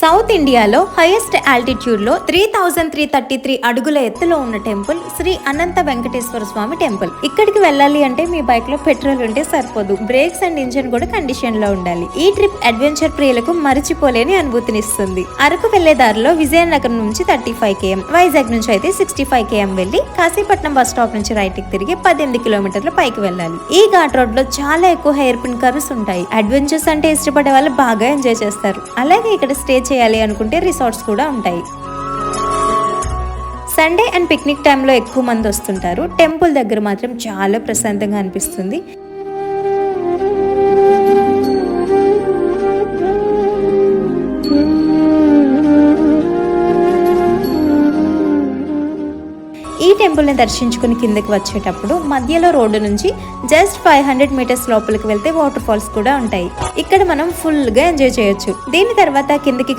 South ఇండియాలో highest altitude లో 3333 అడుగుల ఎత్తులో ఉన్న టెంపుల్ శ్రీ అనంత వెంకటేశ్వర స్వామి టెంపుల్. ఇక్కడికి వెళ్ళాలి అంటే మీ బైక్ లో పెట్రోల్ ఉంటే సరిపోదు, బ్రేక్స్ అండ్ ఇంజన్ కూడా కండిషన్ లో ఉండాలి. ఈ ట్రిప్ అడ్వెంచర్ ప్రియులకు మరిచిపోలేని అనుభూతినిస్తుంది. అరకు వెళ్లే దారిలో విజయనగరం నుంచి 35 km, వైజాగ్ నుంచి అయితే 65 km వెళ్లి కాశీపట్నం బస్ స్టాప్ నుంచి రైట్ కి తిరిగి 18 కిలోమీటర్ల పైకి వెళ్ళాలి. ఈ ఘాట్ రోడ్ లో చాలా ఎక్కువ హెయిర్ పిన్ కర్వ్స్ ఉంటాయి. అడ్వెంచర్స్ అంటే ఇష్టపడే వాళ్ళు బాగా ఎంజాయ్ చేస్తారు. అలాగే ఇక్కడ స్టే చేయాలి అనుకుంటే రిసార్ట్స్ కూడా ఉంటాయి. సండే అండ్ పిక్నిక్ టైంలో ఎక్కువ మంది వస్తుంటారు. టెంపుల్ దగ్గర మాత్రం చాలా ప్రశాంతంగా అనిపిస్తుంది. ఈ టెంపుల్ ని దర్శించుకుని కిందకి వచ్చేటప్పుడు మధ్యలో రోడ్డు నుంచి జస్ట్ 500 మీటర్స్ లోపలికి వెళ్తే వాటర్ ఫాల్స్ కూడా ఉంటాయి. ఇక్కడ మనం ఫుల్ గా ఎంజాయ్ చేయొచ్చు. దీని తర్వాత కిందకి